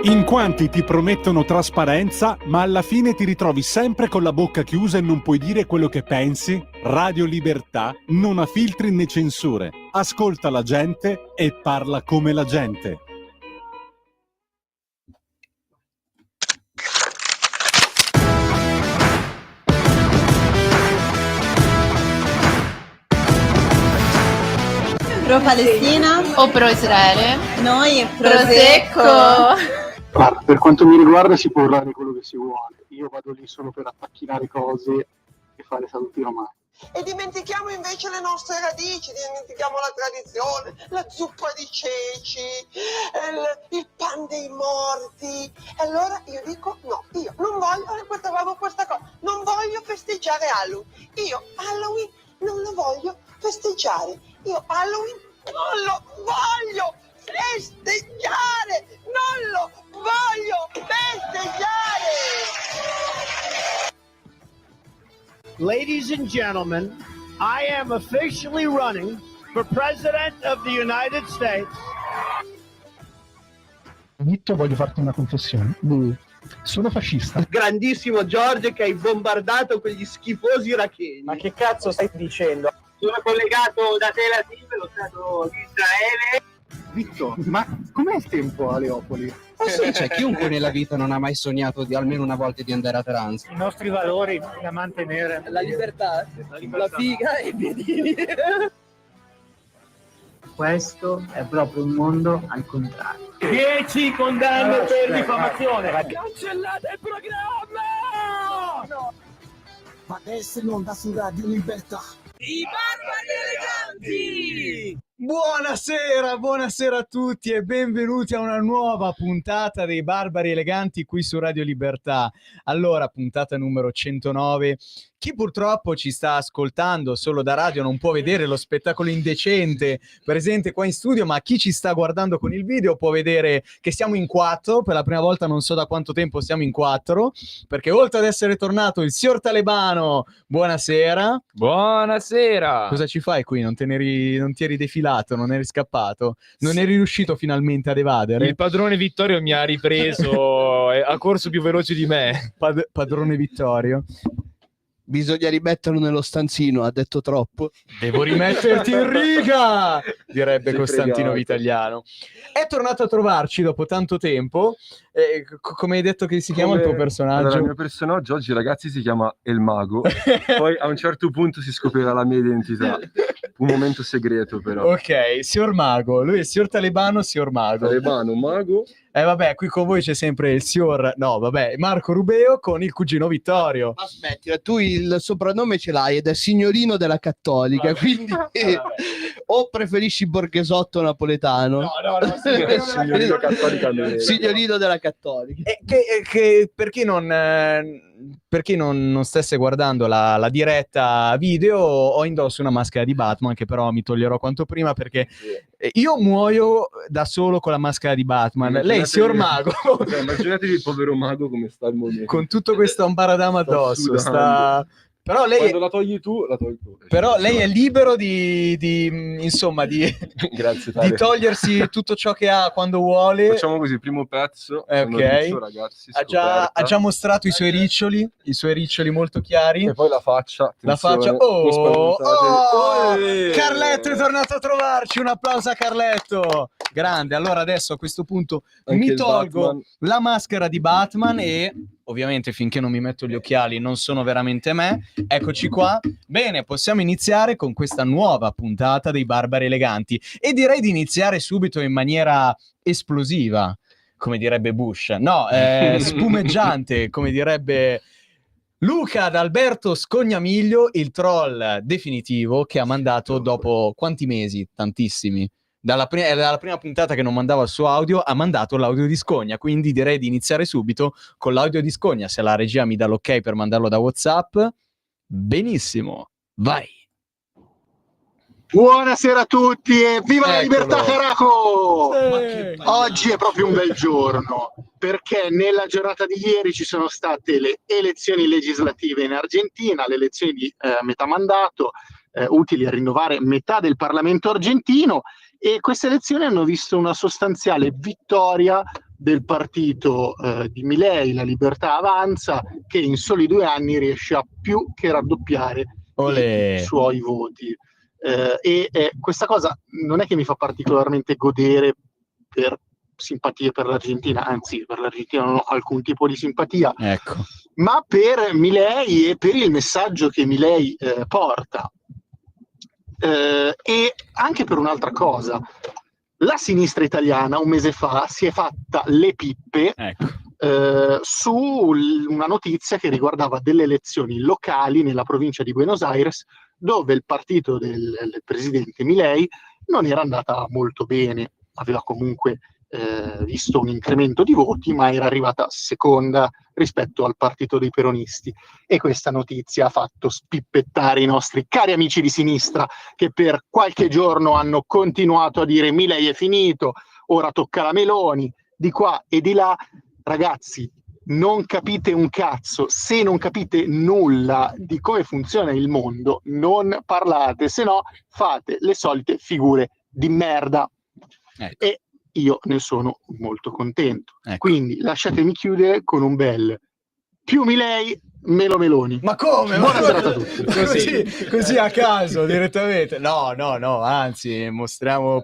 In quanti ti promettono trasparenza, ma alla fine ti ritrovi sempre con la bocca chiusa e non puoi dire quello che pensi? Radio Libertà non ha filtri né censure. Ascolta la gente e parla come la gente. Pro Palestina o pro Israele? Noi Prosecco. Guarda, per quanto mi riguarda si può urlare quello che si vuole. Io vado lì solo per attacchinare cose e fare saluti romani. E dimentichiamo invece le nostre radici, dimentichiamo la tradizione, la zuppa di ceci, il pan dei morti. E allora io dico no, io non voglio, ripetevamo questa cosa, non voglio festeggiare Halloween. Io Halloween non lo voglio festeggiare. Io Halloween non lo voglio festeggiare, non lo voglio festeggiare. Ladies and gentlemen, I am officially running for President of the United States. Vitto, voglio farti una confessione. Sono fascista. Grandissimo Giorgio che hai bombardato quegli schifosi iracheni. Ma che cazzo stai dicendo? Sono collegato da Tel Aviv, lo Stato di Israele. Vitto, ma com'è il tempo a Leopoli? Sì, c'è chiunque nella vita non ha mai sognato di almeno una volta di andare a trans. I nostri valori da mantenere. La libertà, la figa e i piedini. Questo è proprio un mondo al contrario. 10 condanne per diffamazione. Cancellate il programma! No. Ma adesso non da su Radio Libertà. I barbari eleganti! Buonasera a tutti e benvenuti a una nuova puntata dei Barbari Eleganti qui su Radio Libertà. Allora, puntata numero 109. Chi purtroppo ci sta ascoltando solo da radio non può vedere lo spettacolo indecente presente qua in studio, ma chi ci sta guardando con il video può vedere che siamo in 4, per la prima volta non so da quanto tempo siamo in 4, perché oltre ad essere tornato il signor Talebano, buonasera. Buonasera. Cosa ci fai qui? Non ti eri defilato, non eri scappato? Non eri riuscito finalmente ad evadere? Il padrone Vittorio mi ha ripreso, ha corso più veloce di me. Padrone Vittorio. Bisogna rimetterlo nello stanzino, ha detto troppo. Devo rimetterti in riga, direbbe Costantino Vitagliano. È tornato a trovarci dopo tanto tempo. Come hai detto che si chiama il tuo personaggio? Allora, il mio personaggio oggi, ragazzi, si chiama El Mago. Poi a un certo punto si scoprirà la mia identità. Un momento segreto, però. Ok, signor Mago. Lui è il signor Talebano, signor Mago. Talebano, Mago. Vabbè, qui con voi c'è sempre il signor... No, vabbè, Marco Rubeo con il cugino Vittorio. Aspetti, tu il soprannome ce l'hai ed è signorino della Cattolica, quindi o preferisci Borghesotto napoletano? No, signorino cattolicamente. Signorino della Cattolica. Che per chi non stesse guardando la diretta video, ho indosso una maschera di Batman che però mi toglierò quanto prima perché io muoio da solo con la maschera di Batman. Lei, signor Mago, immaginatevi il povero Mago come sta al momento, con tutto questo ambaradama addosso, però lei quando la togli tu, la togli tu. Però lei è libero di Grazie, di togliersi tutto ciò che ha quando vuole. Facciamo così, il primo pezzo. Ok. Ragazzi, ha già mostrato i suoi riccioli molto chiari. E poi la faccia. Oh, Carletto è tornato a trovarci. Un applauso a Carletto. Grande. Allora adesso a questo punto anche mi tolgo Batman. La maschera di Batman e ovviamente finché non mi metto gli occhiali non sono veramente me. Eccoci qua. Bene, possiamo iniziare con questa nuova puntata dei Barbari Eleganti e direi di iniziare subito in maniera esplosiva, come direbbe Bush. No, spumeggiante, come direbbe Luca D'Alberto Scognamiglio, il troll definitivo che ha mandato dopo quanti mesi? Tantissimi. Dalla prima puntata che non mandava il suo audio, ha mandato l'audio di Scogna, quindi direi di iniziare subito con l'audio di Scogna. Se la regia mi dà l'ok per mandarlo da WhatsApp, benissimo, vai. Buonasera a tutti e viva la libertà, caraco! Oggi è proprio un bel giorno perché nella giornata di ieri ci sono state le elezioni legislative in Argentina, le elezioni di metà mandato, utili a rinnovare metà del Parlamento argentino, e queste elezioni hanno visto una sostanziale vittoria del partito di Milei, La Libertà Avanza, che in soli 2 anni riesce a più che raddoppiare i suoi voti. Questa cosa non è che mi fa particolarmente godere per simpatie per l'Argentina, anzi per l'Argentina non ho alcun tipo di simpatia, ecco, ma per Milei e per il messaggio che Milei porta, e anche per un'altra cosa. La sinistra italiana un mese fa si è fatta le pippe su una notizia che riguardava delle elezioni locali nella provincia di Buenos Aires, dove il partito del presidente Milei non era andata molto bene, aveva comunque visto un incremento di voti, ma era arrivata seconda rispetto al partito dei peronisti. E questa notizia ha fatto spippettare i nostri cari amici di sinistra, che per qualche giorno hanno continuato a dire Milei è finito, ora tocca la Meloni, di qua e di là. Ragazzi, non capite un cazzo, se non capite nulla di come funziona il mondo, non parlate, se no fate le solite figure di merda. E io ne sono molto contento. Quindi lasciatemi chiudere con un bel più Milei, meno Meloni. Ma come? Buona serata a tutti. Così a caso, direttamente. No, anzi,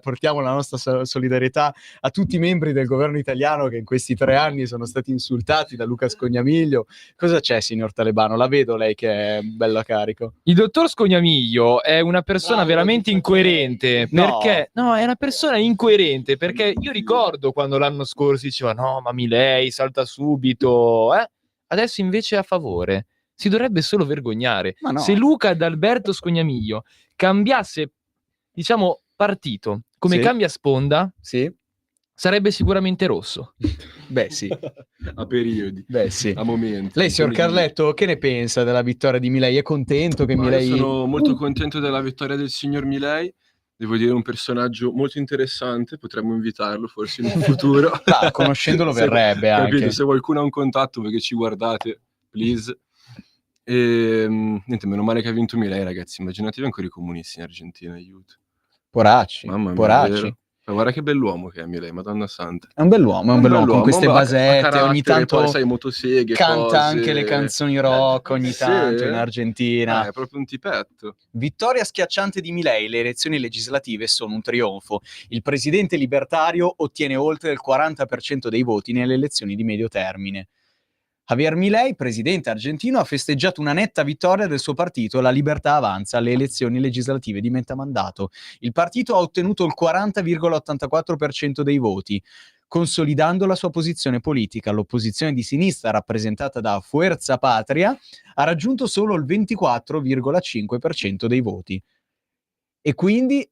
portiamo la nostra solidarietà a tutti i membri del governo italiano che in questi 3 anni sono stati insultati da Luca Scognamiglio. Cosa c'è, signor Talebano? La vedo lei che è bella carico. Il dottor Scognamiglio è una persona veramente incoerente, perché è una persona incoerente, perché io ricordo quando l'anno scorso diceva no, ma Milei salta subito, adesso invece è a favore. Si dovrebbe solo vergognare. No. Se Luca D'Alberto Scognamiglio cambiasse, diciamo, partito come cambia sponda, sarebbe sicuramente rosso. Beh, sì. A periodi. Beh, sì. A momenti. Lei, signor Carletto, che ne pensa della vittoria di Milei? È contento che Milei... Sono molto contento della vittoria del signor Milei. Devo dire, un personaggio molto interessante, potremmo invitarlo forse in un futuro. Conoscendolo verrebbe anche. Capito? Se qualcuno ha un contatto perché ci guardate, please. E niente, meno male che ha vinto Milei, ragazzi. Immaginatevi ancora i comunisti in Argentina, aiuto. Poracci, Mamma mia, poracci. Ma guarda che bell'uomo che è Milei, Madonna Santa. È un bell'uomo, con queste basette, ogni tanto poi sai, motoseghe, canta cose. Anche le canzoni rock ogni tanto in Argentina. È proprio un tipetto. Vittoria schiacciante di Milei, le elezioni legislative sono un trionfo. Il presidente libertario ottiene oltre il 40% dei voti nelle elezioni di medio termine. Javier Milei, presidente argentino, ha festeggiato una netta vittoria del suo partito, La Libertà Avanza, alle elezioni legislative di metà mandato. Il partito ha ottenuto il 40,84% dei voti, consolidando la sua posizione politica. L'opposizione di sinistra, rappresentata da Fuerza Patria, ha raggiunto solo il 24,5% dei voti. E quindi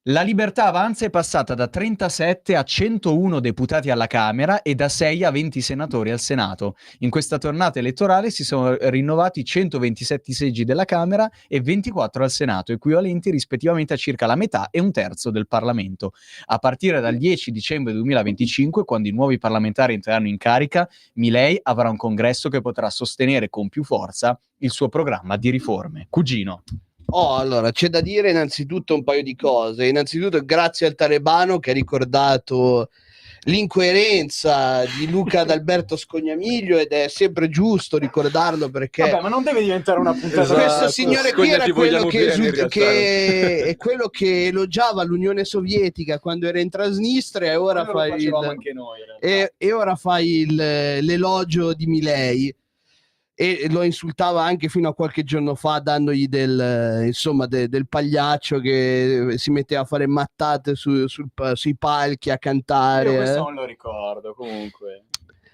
La Libertà Avanza è passata da 37 a 101 deputati alla Camera e da 6 a 20 senatori al Senato. In questa tornata elettorale si sono rinnovati 127 seggi della Camera e 24 al Senato, equivalenti rispettivamente a circa la metà e un terzo del Parlamento. A partire dal 10 dicembre 2025, quando i nuovi parlamentari entreranno in carica, Milei avrà un congresso che potrà sostenere con più forza il suo programma di riforme. Cugino. Allora, c'è da dire innanzitutto un paio di cose. Innanzitutto grazie al Talebano che ha ricordato l'incoerenza di Luca D'Alberto Scognamiglio, ed è sempre giusto ricordarlo perché... Vabbè, ma non deve diventare una puntata... Questo signore qui era quello è quello che elogiava l'Unione Sovietica quando era in Transnistria e ora fa anche noi, e ora fa l'elogio di Milei. E lo insultava anche fino a qualche giorno fa, dandogli del pagliaccio che si metteva a fare mattate sui palchi a cantare. Io questo non lo ricordo, comunque.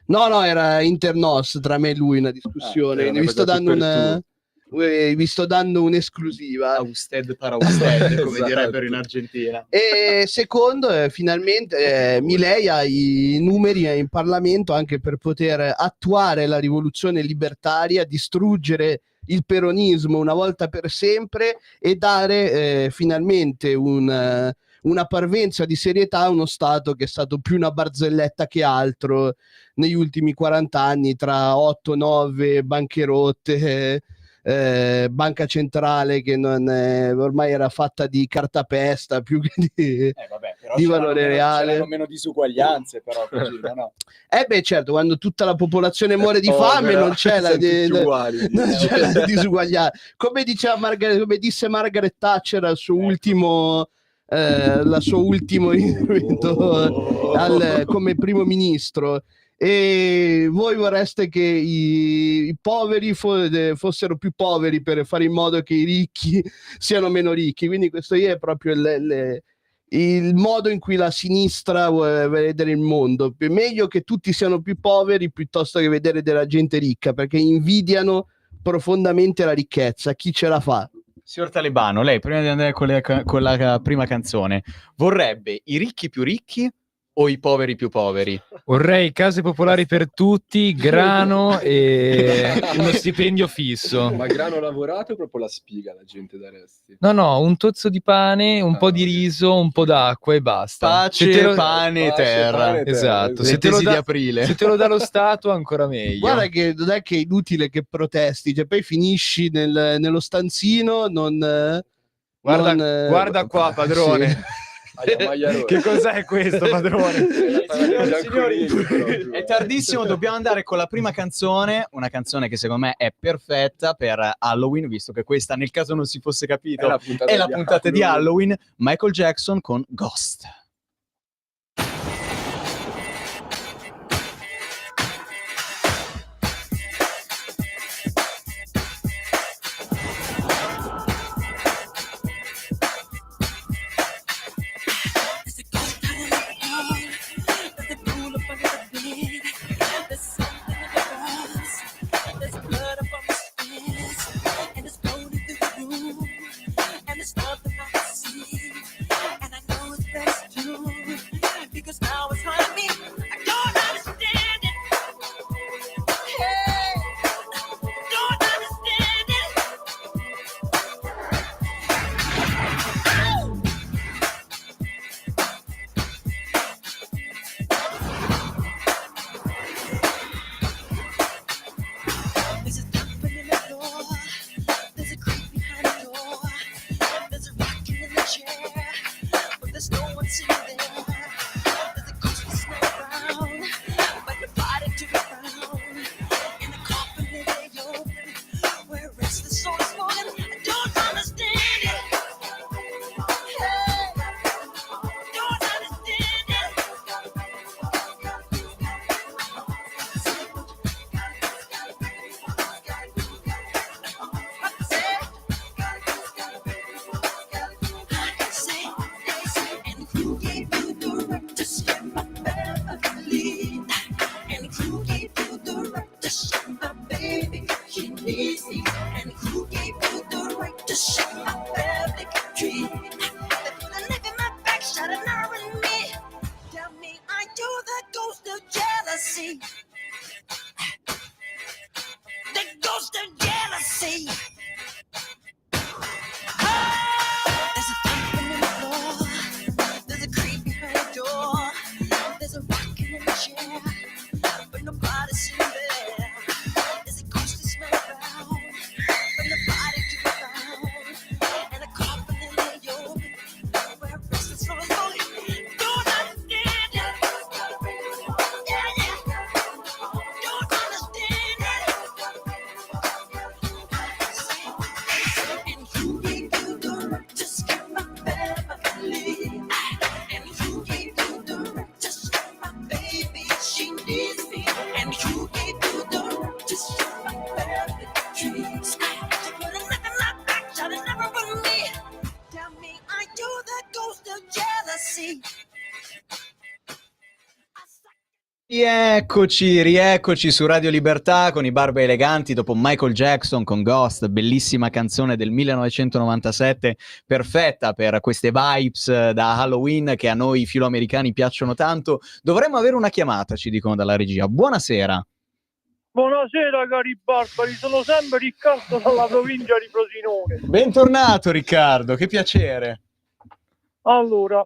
No, era internos tra me e lui una discussione. Vi sto dando un'esclusiva. Austed para Austed, come Esatto. direbbero in Argentina. E secondo, finalmente Milei ha i numeri in Parlamento anche per poter attuare la rivoluzione libertaria, distruggere il peronismo una volta per sempre e dare finalmente una parvenza di serietà a uno Stato che è stato più una barzelletta che altro negli ultimi 40 anni, tra 8-9 bancherotte, banca centrale che ormai era fatta di cartapesta più che di valore reale. C'erano meno disuguaglianze, però no? Certo, quando tutta la popolazione muore di fame non c'è la disuguaglianza. Come disse Margaret Thatcher al suo ultimo intervento come primo ministro. E voi vorreste che i poveri fossero più poveri per fare in modo che i ricchi siano meno ricchi. Quindi questo è proprio il modo in cui la sinistra vuole vedere il mondo. È meglio che tutti siano più poveri piuttosto che vedere della gente ricca, perché invidiano profondamente la ricchezza. Chi ce la fa? Signor Talebano, lei prima di andare con la prima canzone vorrebbe i ricchi più ricchi o i poveri più poveri? Vorrei case popolari per tutti, grano e uno stipendio fisso. Ma grano lavorato o proprio la spiga la gente daresti? No, un tozzo di pane, un po' di riso, un po' d'acqua e basta. Pace, pane e terra. Esatto. Se te lo di aprile. Se te lo dà lo Stato ancora meglio. Guarda che non è che è inutile che protesti, cioè poi finisci nello stanzino, Guarda qua, padrone. Sì. Che cos'è questo, padrone? Signori, è tardissimo, dobbiamo andare con la prima canzone, una canzone che secondo me è perfetta per Halloween, visto che questa, nel caso non si fosse capito, è la puntata di Halloween. Michael Jackson con Ghost. Rieccoci su Radio Libertà con i Barba Eleganti dopo Michael Jackson con Ghost, bellissima canzone del 1997, perfetta per queste vibes da Halloween che a noi filoamericani piacciono tanto. Dovremmo avere una chiamata, ci dicono dalla regia. Buonasera. Buonasera cari barbari, sono sempre Riccardo dalla provincia di Frosinone. Bentornato Riccardo, che piacere. Allora,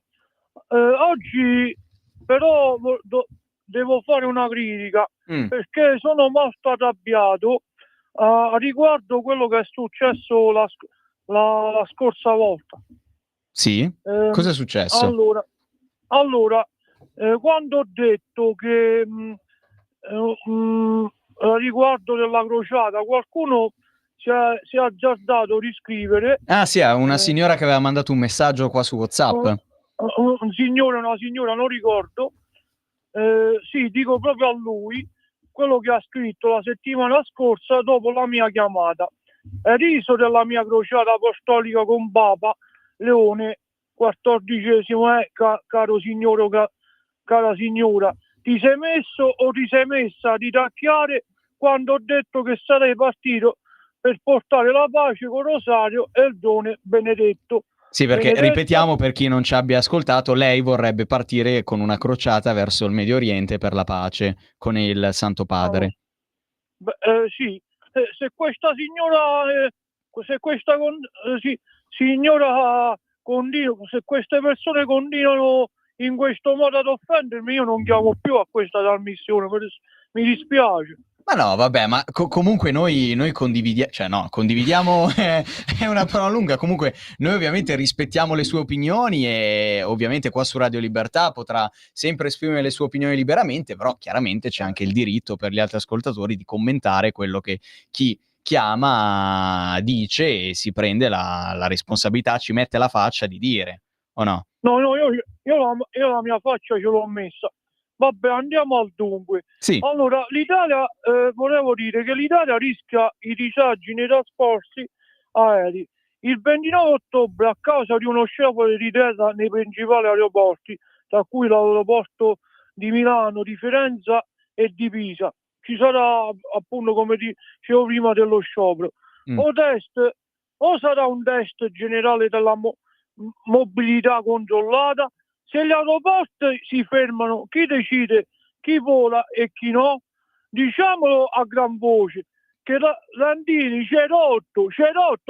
oggi però devo fare una critica perché sono molto arrabbiato a riguardo quello che è successo la scorsa volta. Sì? Cosa è successo? Allora, quando ho detto che a riguardo della crociata qualcuno si è azzardato a riscrivere. Ah sì, una signora che aveva mandato un messaggio qua su WhatsApp. Un signore, una signora, non ricordo. Sì, dico proprio a lui, quello che ha scritto la settimana scorsa dopo la mia chiamata. È riso della mia crociata apostolica con Papa Leone XIV, caro signore, cara signora. Ti sei messo o ti sei messa a ridacchiare quando ho detto che sarei partito per portare la pace con Rosario e il Done Benedetto. Sì, perché ripetiamo per chi non ci abbia ascoltato, lei vorrebbe partire con una crociata verso il Medio Oriente per la pace con il Santo Padre. Sì, se questa signora, signora continua, se queste persone continuano in questo modo ad offendermi, io non chiamo più a questa trasmissione, mi dispiace. Ma no, vabbè, ma comunque noi condividiamo, cioè no, condividiamo è una parola lunga, comunque noi ovviamente rispettiamo le sue opinioni e ovviamente qua su Radio Libertà potrà sempre esprimere le sue opinioni liberamente, però chiaramente c'è anche il diritto per gli altri ascoltatori di commentare quello che chi chiama dice e si prende la responsabilità, ci mette la faccia di dire, o no? No, io la mia faccia ce l'ho messa. Vabbè, andiamo al dunque. Sì. Allora, l'Italia, volevo dire che l'Italia rischia i disagi nei trasporti aerei. Il 29 ottobre, a causa di uno sciopero di terra nei principali aeroporti, tra cui l'aeroporto di Milano, di Firenze e di Pisa, ci sarà, appunto, come dicevo prima, dello sciopero. O sarà un test generale della mobilità controllata. Se gli aeroporti si fermano, chi decide chi vola e chi no? Diciamolo a gran voce che Landini c'è rotto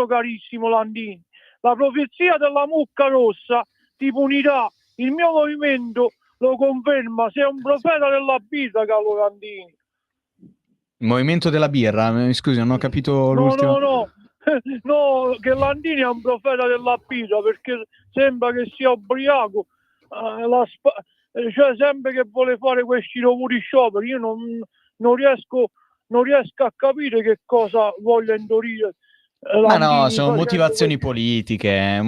carissimo Landini. La profezia della mucca rossa ti punirà. Il mio movimento lo conferma. Sei un profeta della birra, caro Landini. Il movimento della birra? Scusi, non ho capito l'ultimo. No, che Landini è un profeta della birra perché sembra che sia ubriaco. Cioè sempre che vuole fare questi lavori scioperi, io non riesco a capire che cosa voglia indurire. Ma no, sono motivazioni politiche,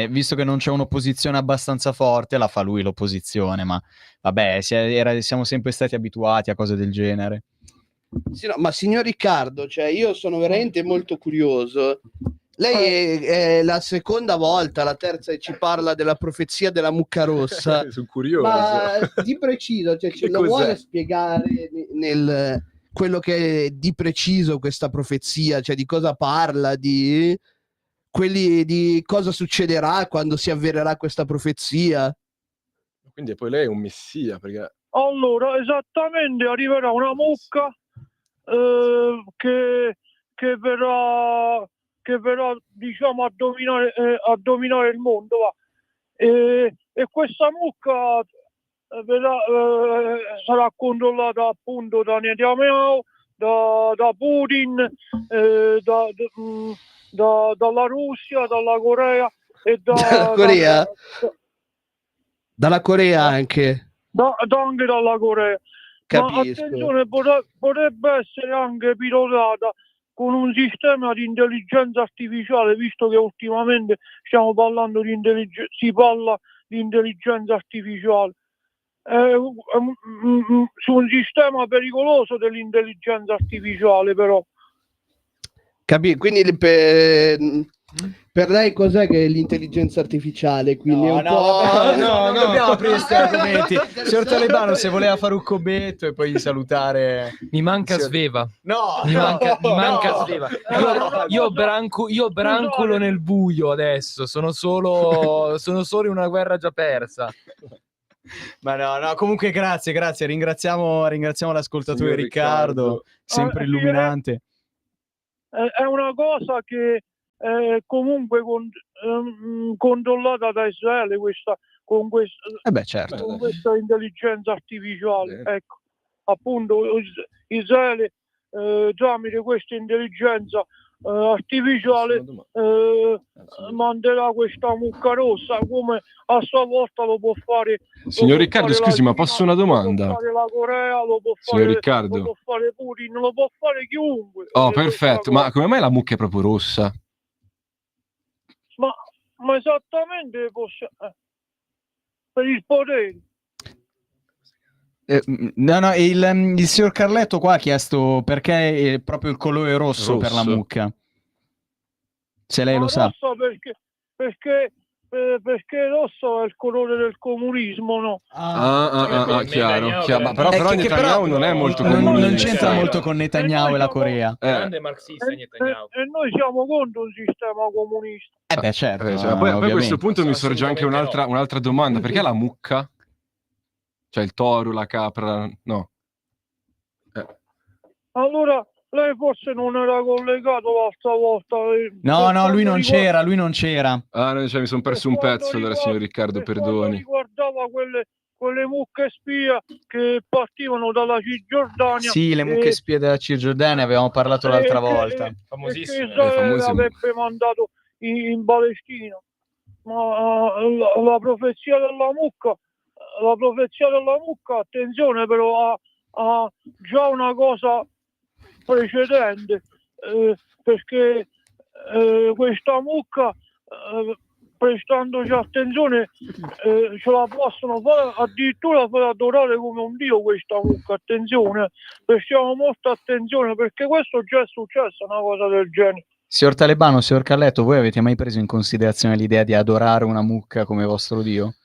visto che non c'è un'opposizione abbastanza forte, la fa lui l'opposizione, ma vabbè, siamo sempre stati abituati a cose del genere. Sì, no, ma signor Riccardo, cioè io sono veramente molto curioso. Lei è la seconda volta, la terza, e ci parla della profezia della mucca rossa. Sono curioso. Ma di preciso, cioè, ce lo vuole spiegare nel quello che è di preciso questa profezia? Cioè di cosa parla? Di cosa succederà quando si avvererà questa profezia? Quindi poi lei è un messia, perché... Allora, esattamente, arriverà una mucca che verrà, diciamo, a dominare il mondo, va. E questa mucca sarà controllata appunto da Netanyahu, da Putin, dalla Russia, dalla Corea e dalla Corea? Dalla Corea anche? Anche dalla Corea. Capisco. Ma attenzione, potrebbe essere anche pilotata con un sistema di intelligenza artificiale, visto che ultimamente stiamo parlando si parla di intelligenza artificiale. Su un sistema pericoloso dell'intelligenza artificiale, però. Quindi per lei cos'è che è l'intelligenza artificiale? Quindi no, è un po'... non dobbiamo aprire questi argomenti. Signor Talebano, se voleva fare un commento e poi salutare... Mi manca Sveva. Mi manca Sveva. Io branculo nel buio adesso, sono solo in una guerra già persa. Ma no, comunque grazie, ringraziamo l'ascoltatore Riccardo, sempre illuminante. È una cosa che comunque controllata da Israele, con questa intelligenza artificiale. Ecco, appunto Israele tramite questa intelligenza artificiale manderà questa mucca rossa, come a sua volta lo può fare. Signor Riccardo, scusi, ma posso una domanda? Lo può fare la Corea, lo può Signor fare, Riccardo. lo può fare Putin, lo può fare chiunque. Oh, perfetto, ma come mai la mucca è proprio rossa? Ma esattamente per il potere. No, il signor Carletto qua ha chiesto perché è proprio il colore rosso per la mucca. Se lei lo sa. Rosso perché rosso è il colore del comunismo, no? Chiaro. Ma però Netanyahu non è molto comunista. Non c'entra molto con Netanyahu e la Corea. Grande marxista Netanyahu. E noi siamo contro un sistema comunista. Beh, certo. Poi a ovviamente. questo punto mi sorge anche un'altra domanda. Perché la mucca? Cioè il toro, la capra, no. Allora, lei forse non era collegato l'altra volta. No, lui non c'era. Ah, no, cioè, mi sono perso un pezzo allora, signor Riccardo, perdoni. Riguardava quelle mucche spia che partivano dalla Cisgiordania. Sì, le mucche spie della Cisgiordania, avevamo parlato l'altra volta. Famosissime. Che Israele avrebbe mandato in Palestina. Ma la profezia della mucca, attenzione, però ha già una cosa precedente, perché questa mucca, prestandoci attenzione, ce la possono fare, addirittura fare adorare come un dio questa mucca. Attenzione, prestiamo molta attenzione, perché questo già è successo, una cosa del genere. Signor Talebano, signor Carletto, voi avete mai preso in considerazione l'idea di adorare una mucca come vostro dio?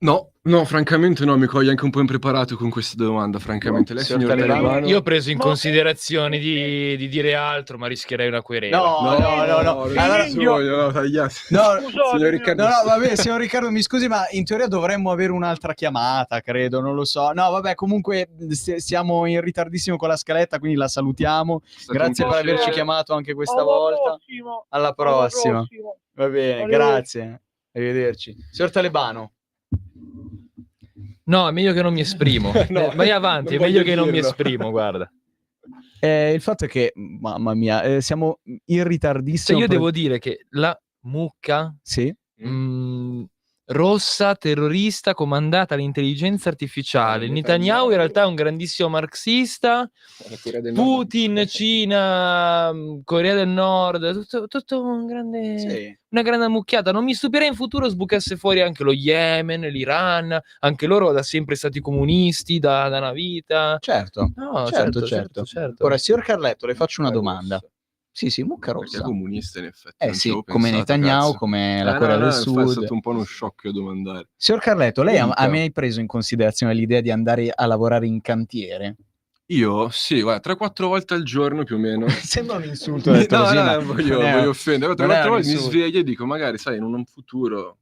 No, francamente no, mi coglie anche un po' impreparato con questa domanda, francamente. Lei, signor Talebano? Io ho preso in considerazione di dire altro, ma rischierei una querela. No. Signor Riccardo. No, vabbè, signor Riccardo, mi scusi, ma in teoria dovremmo avere un'altra chiamata, credo, non lo so. No, vabbè, comunque siamo in ritardissimo con la scaletta, quindi la salutiamo. Grazie per averci chiamato anche questa volta. Alla prossima. Va bene, grazie. Arrivederci. Signor Talebano. No, è meglio che non mi esprimo. Vai avanti, è meglio che non mi esprimo, guarda. Il fatto è che, mamma mia, siamo in ritardissimo. Io devo dire che la mucca rossa, terrorista, comandata dall'intelligenza artificiale. Netanyahu in realtà è un grandissimo marxista. Putin, Cina, Corea del Nord, tutto un grande... Una grande ammucchiata. Non mi stupirei in futuro sbucasse fuori anche lo Yemen, l'Iran, anche loro da sempre stati comunisti, da una vita. Certo. Certo. Ora, signor Carletto, le faccio una domanda. Sì, mucca rossa. Perché è comunista in effetti. Sì, come Netanyahu, come la Corea del Sud. È stato un po' uno shock a domandare. Signor Carletto, lei ha mai preso in considerazione l'idea di andare a lavorare in cantiere? Io? Sì, guarda, 3-4 volte al giorno più o meno. Sembra un insulto. Voglio offendere. 3-4 volte mi sveglio e dico, magari, sai, in un futuro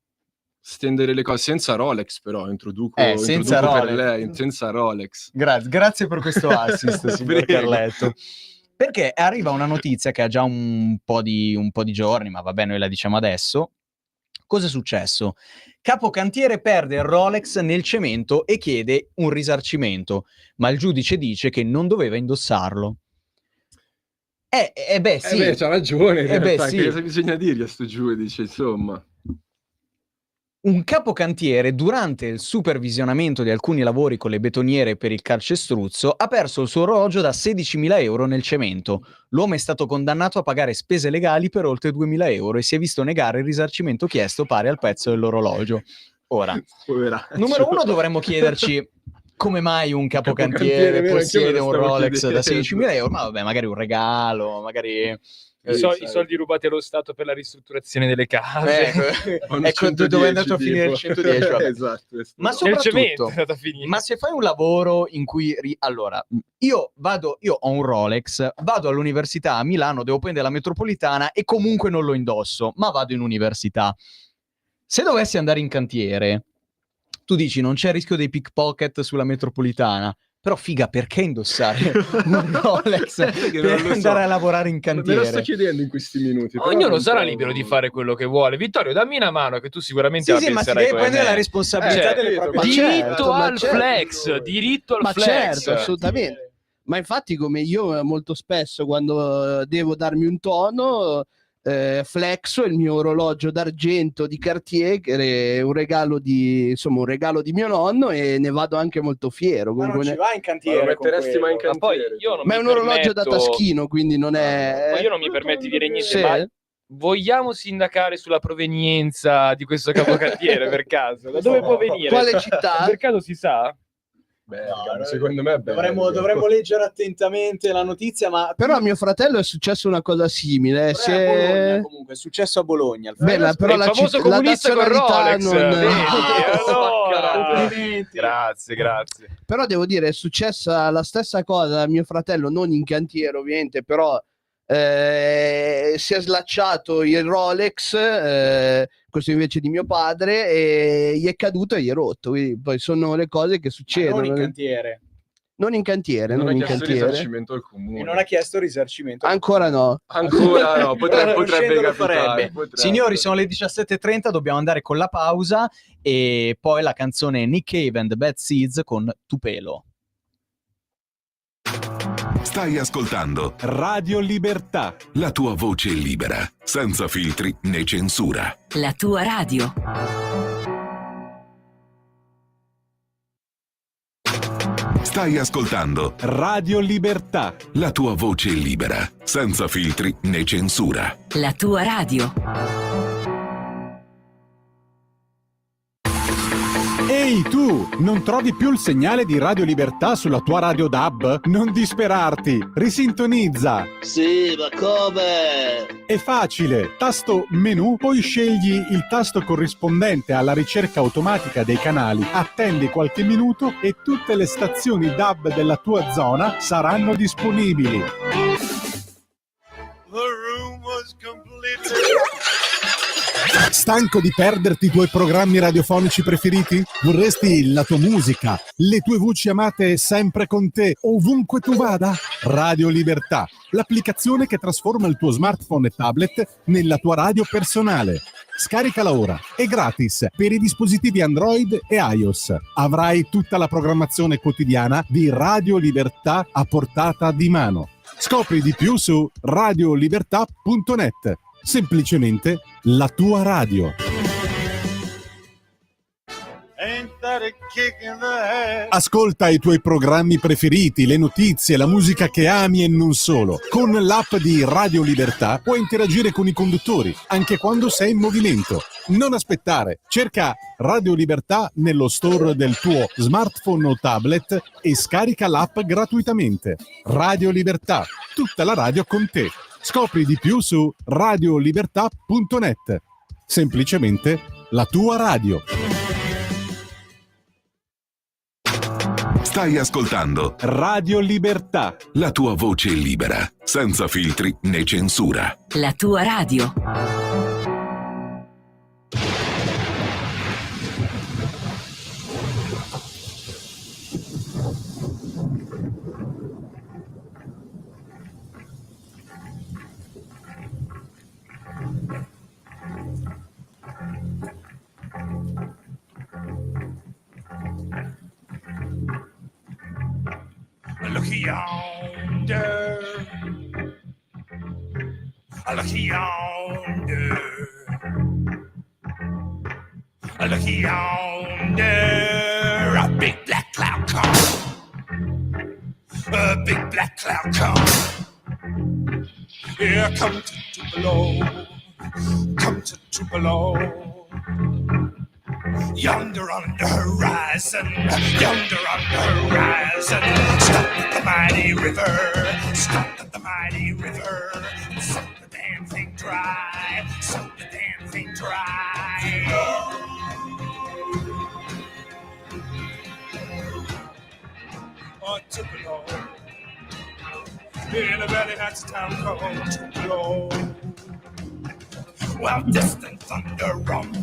stendere le cose senza Rolex, però introduco senza per Rolex. lei, senza Rolex. Grazie per questo assist, signor Carletto. Perché arriva una notizia che ha già un po' di giorni, ma vabbè, noi la diciamo adesso. Cosa è successo? Capocantiere perde il Rolex nel cemento e chiede un risarcimento, ma il giudice dice che non doveva indossarlo. Sì. C'ha ragione. Sì. Cosa bisogna dirgli a sto giudice, insomma? Un capocantiere, durante il supervisionamento di alcuni lavori con le betoniere per il calcestruzzo, ha perso il suo orologio da 16.000 euro nel cemento. L'uomo è stato condannato a pagare spese legali per oltre 2.000 euro e si è visto negare il risarcimento chiesto pari al prezzo dell'orologio. Ora, numero uno, dovremmo chiederci come mai un capocantiere possiede un Rolex da 16.000 euro, ma vabbè, magari un regalo, magari... I soldi rubati allo Stato per la ristrutturazione delle case. Ecco dove è andato a finire il 110. Esatto. Ma soprattutto, ma se fai un lavoro in cui... Allora, io ho un Rolex, vado all'università a Milano, devo prendere la metropolitana e comunque non lo indosso, ma vado in università. Se dovessi andare in cantiere, tu dici non c'è rischio dei pickpocket sulla metropolitana. Però figa, perché indossare un Rolex per andare a lavorare in cantiere? Me lo sto chiedendo in questi minuti. Ognuno sarà libero di fare quello che vuole. Vittorio, dammi una mano che tu sicuramente la penserai. Ma ti devi prendere la responsabilità delle proprie diritto al flex. Certo, assolutamente. Ma infatti, come io molto spesso quando devo darmi un tono, flexo il mio orologio d'argento di Cartier, che è un regalo di mio nonno, e ne vado anche molto fiero. Ma non ci vai in cantiere. Ma lo metteresti mai in Ma poi cantiere? io non Ma è mi un orologio da permetto- taschino, quindi non è... Poi io non mi permetto di dire niente, Sì. ma vogliamo sindacare sulla provenienza di questo capocantiere per caso? Da dove può venire? Quale città? Per caso si sa? Bergamo, secondo me è Dovremmo leggere attentamente la notizia, ma Però a mio fratello è successo una cosa simile. Però è a Bologna, comunque, è successo a Bologna. Bella, però il la famoso la comunista con nazionalità Rolex. non- Vedi? Allora. Complimenti. Grazie. Però devo dire, è successa la stessa cosa a mio fratello, non in cantiere ovviamente, però si è slacciato il Rolex, questo invece di mio padre, e gli è caduto e gli è rotto. Quindi poi sono le cose che succedono. Non in cantiere. Non in cantiere, Non non ha in chiesto cantiere. risarcimento al comune. E non ha chiesto risarcimento. Ancora no. Ancora no, potrebbe Conoscendolo capitare. farebbe. potrebbe. Signori, sono le 17:30, dobbiamo andare con la pausa e poi la canzone Nick Cave and the Bad Seeds con Tupelo. Stai ascoltando Radio Libertà. la tua voce libera, senza filtri né censura. La tua radio. Stai ascoltando Radio Libertà. la tua voce libera, senza filtri né censura. La tua radio. Ehi tu, non trovi più il segnale di Radio Libertà sulla tua radio DAB? Non disperarti, risintonizza. Sì, ma come? È facile, tasto menu, poi scegli il tasto corrispondente alla ricerca automatica dei canali, attendi qualche minuto e tutte le stazioni DAB della tua zona saranno disponibili. Stanco di perderti i tuoi programmi radiofonici preferiti? Vorresti la tua musica, le tue voci amate sempre con te, ovunque tu vada? Radio Libertà, l'applicazione che trasforma il tuo smartphone e tablet nella tua radio personale. Scaricala ora, è gratis per i dispositivi Android e iOS. Avrai tutta la programmazione quotidiana di Radio Libertà a portata di mano. Scopri di più su radiolibertà.net. Semplicemente la tua radio. Ascolta i tuoi programmi preferiti, le notizie, la musica che ami e non solo. Con l'app di Radio Libertà puoi interagire con i conduttori, anche quando sei in movimento. Non aspettare, cerca Radio Libertà nello store del tuo smartphone o tablet e scarica l'app gratuitamente. Radio Libertà, tutta la radio con te. Scopri di più su radiolibertà.net. Semplicemente la tua radio. Stai ascoltando Radio Libertà, la tua voce libera, senza filtri né censura. La tua radio. Look yonder. Look yonder. Look yonder. A big black cloud come. A big black cloud come. Here come to Tupelo. Come to Tupelo. Yonder on the horizon, yonder on the horizon. Stop at the mighty river, stop at the mighty river. Suck the damn thing dry, suck the damn thing dry. Oh, Tupelo, in a very nice town called Tupelo. Well, distant thunder rumble,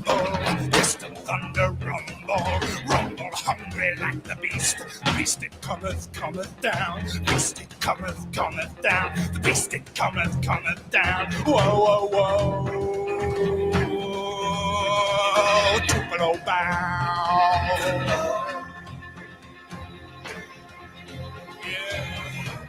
distant thunder rumble, rumble hungry like the beast. The beast it cometh, cometh down. The beast it cometh, cometh down. The beast it cometh, cometh down. Whoa, whoa, whoa. Tupelo bound. Yeah.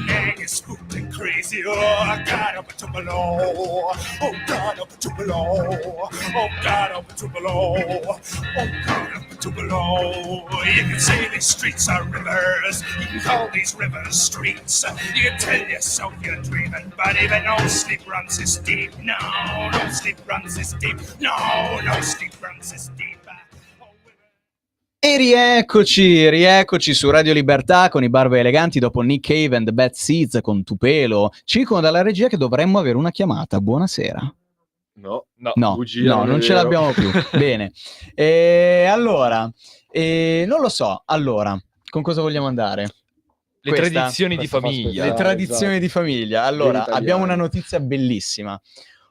nag is spooked and crazy. Oh, I got up to below. Oh, God, up to below. Oh, God, up to below. Oh, God, up to below. You can say these streets are rivers. You can call these rivers streets. You can tell yourself you're dreaming, but even no sleep runs this deep. No, no sleep runs this deep. No, no sleep runs this deep. E rieccoci su Radio Libertà con i Barbe Eleganti dopo Nick Cave and the Bad Seeds con Tupelo. Ci dicono dalla regia che dovremmo avere una chiamata. Buonasera. No, bugia, non ce l'abbiamo più. Bene. Allora, non lo so. Allora, con cosa vogliamo andare? Le tradizioni di famiglia. Le tradizioni di famiglia. Allora, abbiamo una notizia bellissima.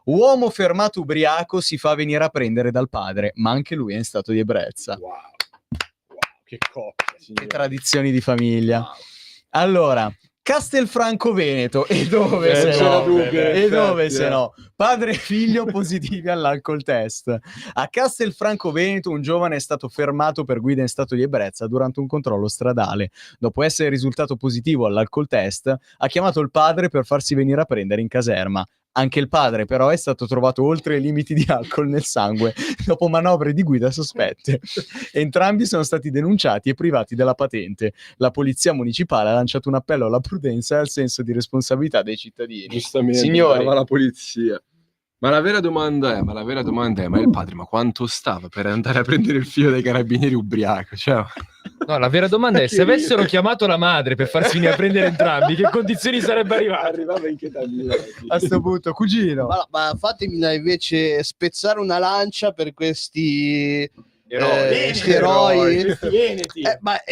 Uomo fermato ubriaco si fa venire a prendere dal padre, ma anche lui è in stato di ebbrezza. Wow, che coppia, che tradizioni di famiglia. Wow. Allora, Castelfranco Veneto, e dove se no? E dove se no? Padre e figlio positivi all'alcol test. A Castelfranco Veneto un giovane è stato fermato per guida in stato di ebbrezza durante un controllo stradale. Dopo essere risultato positivo all'alcol test, ha chiamato il padre per farsi venire a prendere in caserma. Anche il padre però è stato trovato oltre i limiti di alcol nel sangue dopo manovre di guida sospette. Entrambi sono stati denunciati e privati della patente. La polizia municipale ha lanciato un appello alla prudenza e al senso di responsabilità dei cittadini. Giustamente, signori, la polizia. Ma la vera domanda è, ma il padre, ma quanto stava per andare a prendere il figlio dai carabinieri ubriaco? Cioè... No, la vera domanda è, se avessero chiamato la madre per farsi venire a prendere entrambi, che condizioni sarebbe arrivato? Arrivava in che a sto punto, cugino. Ma fatemi invece spezzare una lancia per questi... eroi. Questi veneti.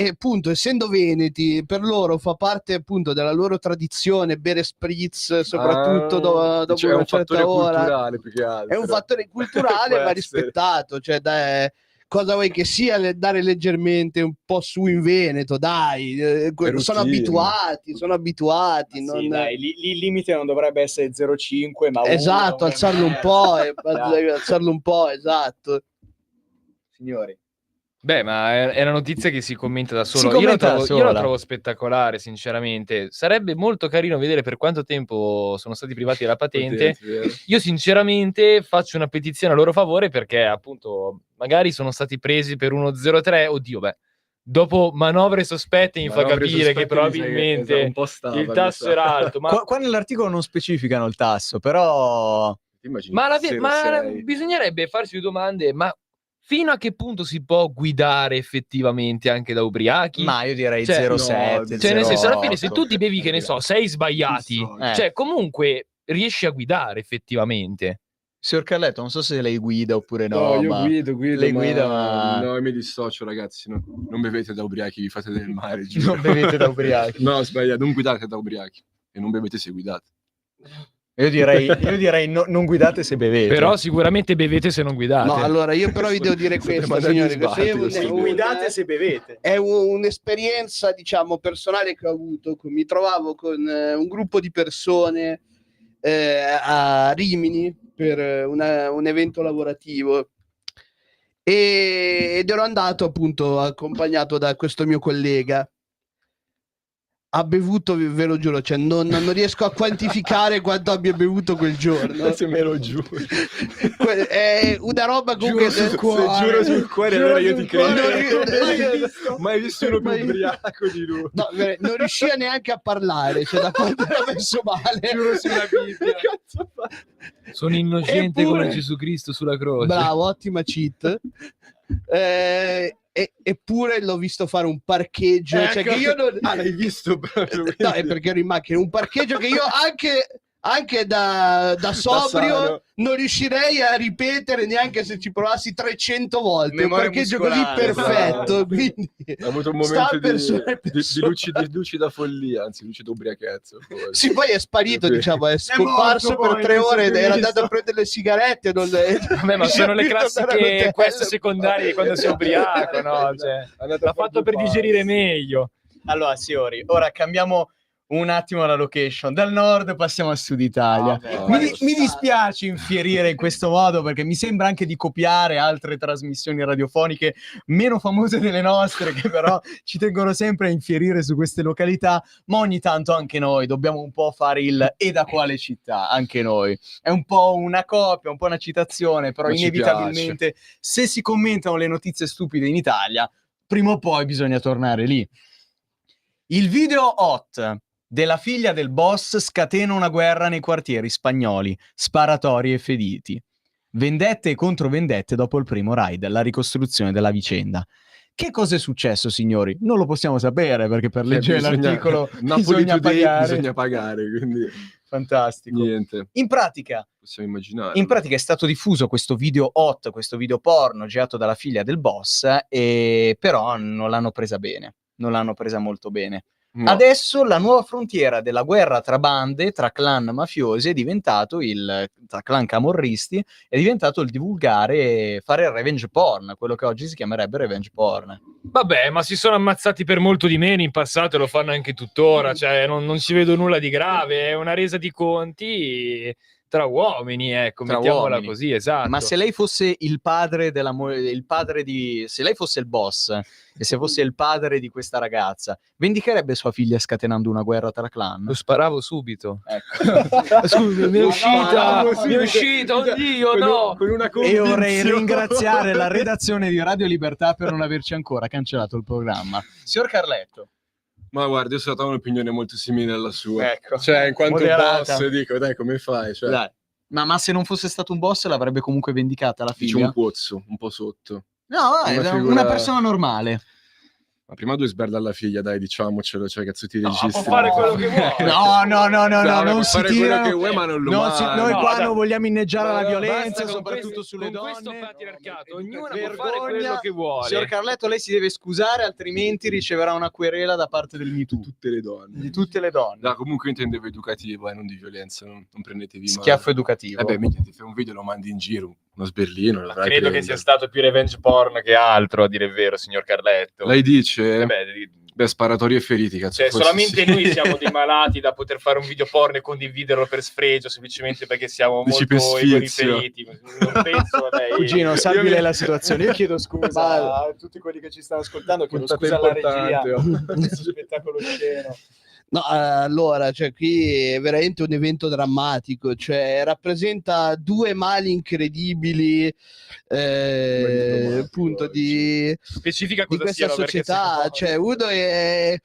Appunto, essendo veneti, per loro fa parte appunto della loro tradizione bere spritz, soprattutto dopo cioè una certa ora. Culturale, più che altro. È un fattore culturale, va rispettato. Cioè, cosa vuoi che sia dare leggermente un po' su in Veneto? Dai, sono abituati. Sì, dai, il limite non dovrebbe essere 0,5, ma esatto, alzarlo un po', esatto. Signori, beh, ma è una notizia che si commenta da solo. Io la trovo spettacolare, sinceramente. Sarebbe molto carino vedere per quanto tempo sono stati privati della patente. Io sinceramente faccio una petizione a loro favore, perché appunto magari sono stati presi per 1,03. Oddio, beh, dopo manovre sospette mi fa capire che probabilmente un po' stava, il tasso era alto. Ma qua nell'articolo non specificano il tasso, però... Ma bisognerebbe farsi due domande, ma fino a che punto si può guidare effettivamente anche da ubriachi? Ma io direi 0,7. Cioè, nel senso, alla fine, se tu ti bevi, che ne so, 6 sbagliati, cioè, comunque riesci a guidare effettivamente. Signor Carletto, non so se lei guida oppure no. No, io ma... guido. Lei guida, ma... No, mi dissocio, ragazzi. No. Non bevete da ubriachi, vi fate del male. Giuro. Non bevete da ubriachi. No, sbagliate, non guidate da ubriachi. E non bevete se guidate. Io direi non guidate se bevete. Però sicuramente bevete se non guidate. No, allora io però vi devo dire questo, signori, guidate se bevete. È un'esperienza, diciamo, personale che ho avuto. Mi trovavo con un gruppo di persone a Rimini per un evento lavorativo ed ero andato appunto accompagnato da questo mio collega. Ha bevuto, ve lo giuro, cioè non riesco a quantificare quanto abbia bevuto quel giorno. Se me lo giuro. È una roba comunque se giuro sul cuore, allora io ti credo. Mai visto uno più ubriaco di lui. No, non riusciva neanche a parlare, cioè da quanto era messo male. Giuro sulla Bibbia. Sono innocente come Gesù Cristo sulla croce. Bravo, ottima cheat. Eppure l'ho visto fare un parcheggio, cioè che io non... l'hai visto proprio? No, è perché ero in macchina, un parcheggio che io anche da sobrio non riuscirei a ripetere neanche se ci provassi 300 volte. Memoria un parcheggio muscolare, così perfetto, quindi ha avuto un momento di lucida follia, anzi lucida ubriachezza. Sì, poi è sparito, diciamo, è scomparso per 3 ore ed era andato a prendere le sigarette. Vabbè, ma sono le classiche queste secondarie quando sei ubriaco, no? Cioè, l'ha fatto per digerire meglio. Allora, signori, ora cambiamo un attimo la location. Dal nord passiamo al sud Italia. Mi dispiace infierire in questo modo perché mi sembra anche di copiare altre trasmissioni radiofoniche meno famose delle nostre, che però ci tengono sempre a infierire su queste località, ma ogni tanto anche noi dobbiamo un po' fare il "e da quale città?" Anche noi. È un po' una copia, un po' una citazione, però Ma ci inevitabilmente se si commentano le notizie stupide in Italia, prima o poi bisogna tornare lì. Il video hot della figlia del boss scatena una guerra nei quartieri spagnoli, sparatori e feriti. Vendette e controvendette dopo il primo raid, la ricostruzione della vicenda. Che cosa è successo, signori? Non lo possiamo sapere perché per leggere l'articolo Napoli bisogna Today pagare. bisogna pagare, quindi Fantastico. niente. In pratica Possiamo immaginare. In pratica è stato diffuso questo video hot, questo video porno girato dalla figlia del boss, e però non l'hanno presa bene, non l'hanno presa molto bene. No. Adesso la nuova frontiera della guerra tra bande, tra clan mafiosi, è diventato tra clan camorristi, è diventato il divulgare, fare il revenge porn, quello che oggi si chiamerebbe revenge porn. Vabbè, ma si sono ammazzati per molto di meno in passato e lo fanno anche tuttora, cioè non ci vedo nulla di grave, è una resa di conti tra uomini, ecco, Tra mettiamola uomini. così, esatto. Ma se lei fosse il padre se lei fosse il boss e se fosse il padre di questa ragazza, vendicherebbe sua figlia scatenando una guerra tra clan? Lo sparavo subito. Ecco. Scusa, mi è uscita, oddio, no! Con una E vorrei convinzione. ringraziare la redazione di Radio Libertà per non averci ancora cancellato il programma. Signor Carletto. Ma guarda, io sono stato un'opinione molto simile alla sua. Ecco. Cioè, in quanto Moderata. boss, dico, dai, come fai? Cioè, Dai. Ma se non fosse stato un boss l'avrebbe comunque vendicata la dici figlia? un pozzo, un po' sotto. No, è Una una figura- persona normale. Ma prima due sberle alla figlia, dai, diciamocelo, cioè cazzo ti No, registri. può fare quello che vuole. No, Vabbè, non può si fare quello tirano. che vuoi, ma non lo No, manda. noi No, qua dai. non vogliamo inneggiare Ma la no, violenza, Basta con soprattutto questo- sulle con questo donne. patriarcato, ognuno può Vergogna. fare quello che vuole. Signor Carletto, lei si deve scusare, altrimenti riceverà una querela da parte del MeToo. Tutte le donne. Di tutte le donne. No, comunque intendevo educativo, non di violenza, non prendetevi male. Schiaffo educativo. Vabbè, minchia, ti fai un video, lo mandi in giro, uno sberlino. Ma credo che sia stato più revenge porn che altro, a dire il vero, signor Carletto. Lei dice? Beh, Beh, sparatori e feriti, cazzo. cioè, forse solamente sì. noi siamo dei malati da poter fare un video porno e condividerlo per sfregio, semplicemente perché siamo Dici per molto sfizio. egoriferiti. Non penso a lei. Cugino, salvi Io- lei la situazione. Io chiedo scusa a tutti quelli che ci stanno ascoltando, chiedo scusa alla regia. Questo spettacolo sceno. No, allora, cioè, qui è veramente un evento drammatico, cioè rappresenta due mali incredibili, appunto, di Specifica di cosa questa siano, perché società. sennò- Cioè, uno è,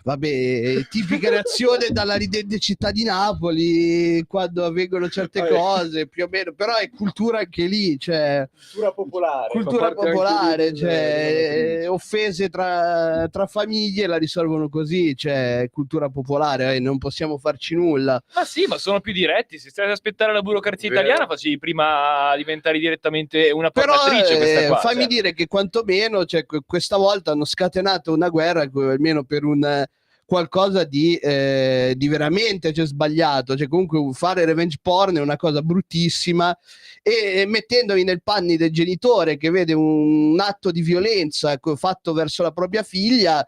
vabbè, tipica reazione dalla ridente città di Napoli quando avvengono certe cose, più o meno, però è cultura anche lì, cioè Cultura popolare. cultura Fa parte popolare, anche cioè offese tra famiglie la risolvono così, cioè cultura popolare, non possiamo farci nulla. Ma sì, ma sono più diretti. Se stai ad aspettare la burocrazia Vero. italiana, facevi prima diventare direttamente una Però portatrice. Questa qua, fammi cioè. dire che quantomeno, cioè, questa volta hanno scatenato una guerra almeno per un qualcosa di veramente, cioè, sbagliato, cioè comunque fare revenge porn è una cosa bruttissima, e mettendomi nel panni del genitore che vede un atto di violenza fatto verso la propria figlia,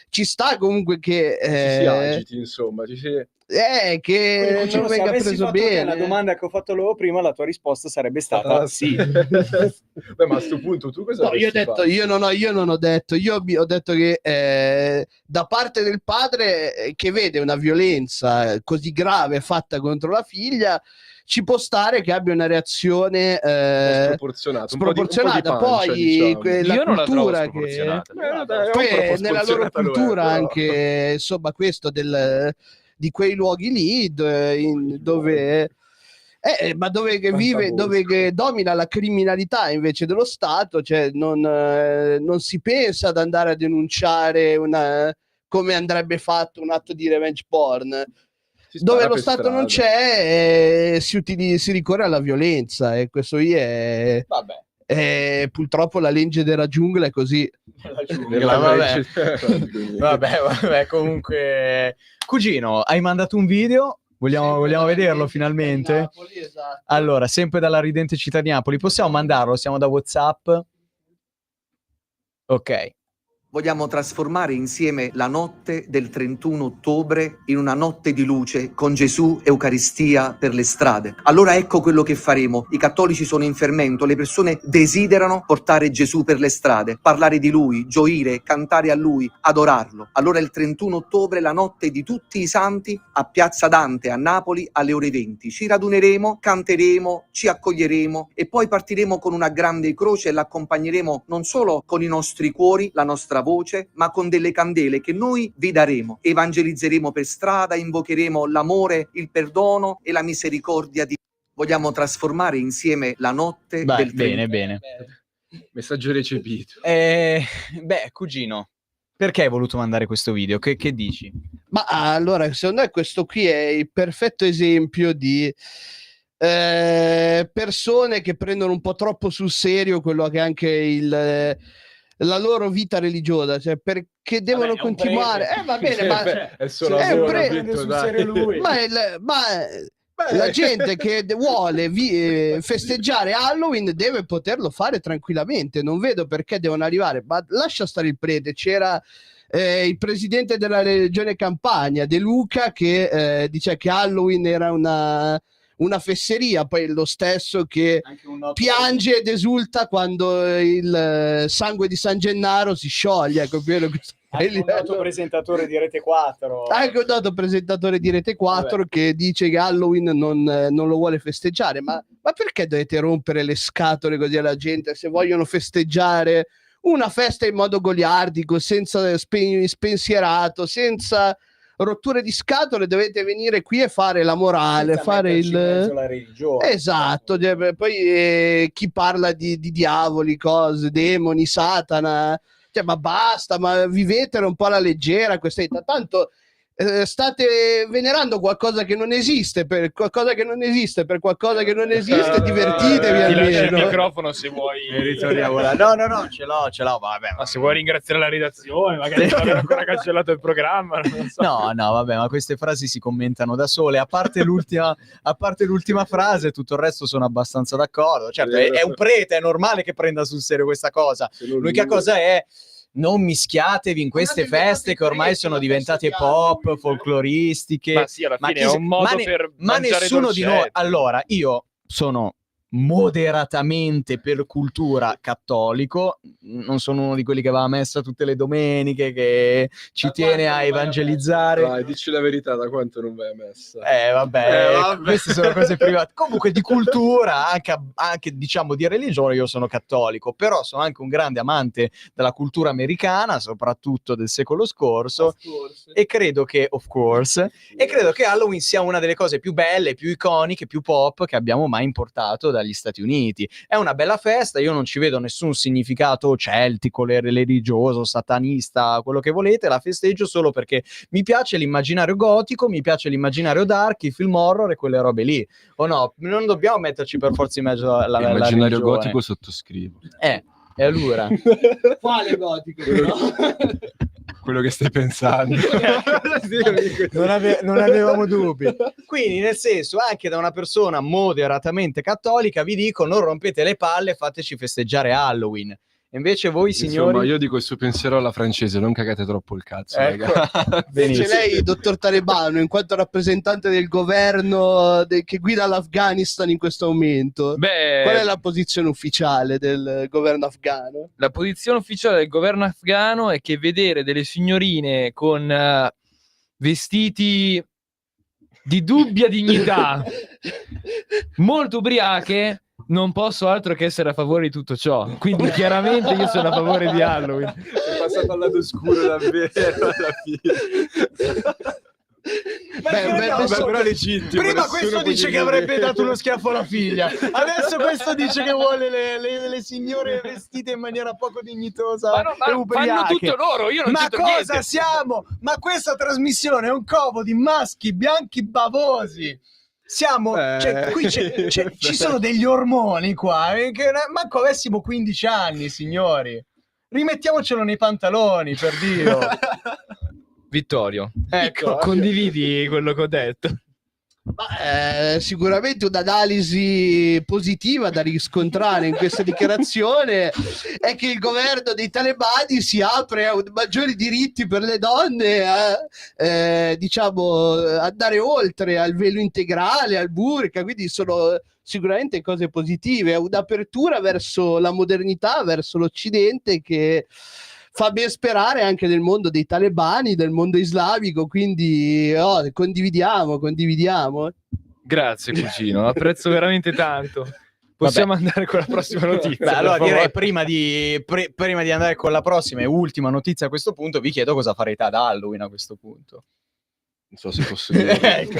ci sta comunque che Ci si agiti, insomma, ci si... che ci venga preso bene. La domanda che ho fatto loro prima, la tua risposta sarebbe stata sì. Beh, ma a sto punto tu cosa No, io ho avresti detto, fatto? io non ho detto, ho detto che da parte del padre che vede una violenza così grave fatta contro la figlia, ci può stare che abbia una reazione Sproporzionata, un po' di sproporzionata. pancia, Poi diciamo. la Io non la trovo cultura che sproporzionata. poi nella loro sproporzionata lo è, cultura però. anche, insomma, questo di quei luoghi lì dove ma dove che vive, dove che domina la criminalità invece dello Stato, cioè non si pensa ad andare a denunciare come andrebbe fatto un atto di revenge porn. Dove lo Stato non c'è, si ricorre alla violenza, e questo lì è purtroppo la legge della giungla, è così. Vabbè, comunque. Cugino, hai mandato un video? Vogliamo vederlo finalmente? Napoli, esatto. Allora, sempre dalla ridente città di Napoli. Possiamo mandarlo? Siamo da WhatsApp. Ok. Vogliamo trasformare insieme la notte del 31 ottobre in una notte di luce con Gesù, Eucaristia per le strade. Allora ecco quello che faremo. I cattolici sono in fermento, le persone desiderano portare Gesù per le strade, parlare di Lui, gioire, cantare a Lui, adorarlo. Allora il 31 ottobre, la notte di tutti i santi, a Piazza Dante a Napoli alle ore 20. Ci raduneremo, canteremo, ci accoglieremo e poi partiremo con una grande croce e l'accompagneremo non solo con i nostri cuori, la nostra voce, ma con delle candele che noi vi daremo. Evangelizzeremo per strada, invocheremo l'amore, il perdono e la misericordia di Dio. Vogliamo trasformare insieme la notte del bene. Messaggio recepito. Cugino, perché hai voluto mandare questo video? Che dici? Ma allora, secondo me questo qui è il perfetto esempio di persone che prendono un po' troppo sul serio quello che è anche la loro vita religiosa, cioè perché devono continuare. Va bene, ma è solo sul serio lui. La gente che vuole festeggiare Halloween deve poterlo fare tranquillamente. Non vedo perché devono arrivare. Ma lascia stare il prete. C'era il presidente della regione Campania, De Luca, che dice che Halloween era una fesseria, poi lo stesso che piange ed esulta quando il sangue di San Gennaro si scioglie, ecco, Anche un noto presentatore di Rete 4. Anche un noto presentatore di Rete 4 che dice che Halloween non lo vuole festeggiare, ma perché dovete rompere le scatole così alla gente se vogliono festeggiare una festa in modo goliardico, senza spensierato, senza rotture di scatole? Dovete venire qui e fare la morale, Senza fare metterci in mezzo la religione. esatto, poi chi parla di diavoli, cose, demoni, Satana, cioè, ma basta, ma vivetela un po' alla leggera questa età, tanto state venerando qualcosa che non esiste, per qualcosa che non esiste, divertitevi Ti lascio il almeno. microfono se vuoi. Ritorniamo là. No, ce l'ho, vabbè. Ma se vuoi ringraziare la redazione, magari non aver ancora cancellato il programma, non so. No, vabbè, ma queste frasi si commentano da sole. A parte l'ultima frase, tutto il resto sono abbastanza d'accordo. Certo, è un prete, è normale che prenda sul serio questa cosa. L'unica cosa è: non mischiatevi in queste feste che ormai sono diventate pop, folcloristiche. Ma sì, alla fine è un modo per mangiare nessuno di noi. dolcetti. Allora, io sono moderatamente per cultura cattolico, non sono uno di quelli che va a messa tutte le domeniche, che ci tiene a evangelizzare. Dai, dici la verità, da quanto non vai a messa? Vabbè, queste sono cose private. Comunque di cultura, anche diciamo di religione, io sono cattolico, però sono anche un grande amante della cultura americana, soprattutto del secolo scorso, e credo che Halloween sia una delle cose più belle, più iconiche, più pop che abbiamo mai importato dagli Stati Uniti. È una bella festa, io non ci vedo nessun significato celtico, religioso, satanista, quello che volete, la festeggio solo perché mi piace l'immaginario gotico, mi piace l'immaginario dark, i film horror e quelle robe lì. O no, non dobbiamo metterci per forza in mezzo alla L'immaginario religione. gotico sottoscrivo. E allora? Quale gotico? Quello che stai pensando. Non avevamo dubbi. Quindi, nel senso, anche da una persona moderatamente cattolica vi dico: non rompete le palle, fateci festeggiare Halloween. Invece voi, signori... Insomma, io dico il suo pensiero alla francese, non cagate troppo il cazzo, Ecco. raga. Invece lei, dottor Talebano, in quanto rappresentante del governo che guida l'Afghanistan in questo momento, qual è la posizione ufficiale del governo afghano? La posizione ufficiale del governo afghano è che vedere delle signorine con vestiti di dubbia dignità, molto ubriache, non posso altro che essere a favore di tutto ciò. Quindi chiaramente io sono a favore di Halloween. Sei passato al lato scuro davvero alla fine. Però legittimo. Prima questo dice che avrebbe dato uno schiaffo alla figlia, adesso questo dice che vuole le signore vestite in maniera poco dignitosa. Ma fanno tutto loro, io non c'entro cosa niente. siamo? Ma questa trasmissione è un covo di maschi bianchi bavosi. Siamo, qui ci sono degli ormoni qua, che manco avessimo 15 anni, signori. Rimettiamocelo nei pantaloni, per Dio. Vittorio, Ecco. condividi quello che ho detto. Sicuramente un'analisi positiva da riscontrare in questa dichiarazione è che il governo dei talebani si apre a maggiori diritti per le donne, a diciamo andare oltre al velo integrale, al burqa, quindi sono sicuramente cose positive, è un'apertura verso la modernità, verso l'Occidente, che fa ben sperare anche nel mondo dei talebani, del mondo islamico, quindi condividiamo. Grazie cugino, apprezzo veramente tanto. Possiamo andare con la prossima notizia. Beh, allora per favore? direi prima di andare con la prossima e ultima notizia a questo punto, vi chiedo cosa farete ad Halloween a questo punto. Non so se posso dire. Ecco.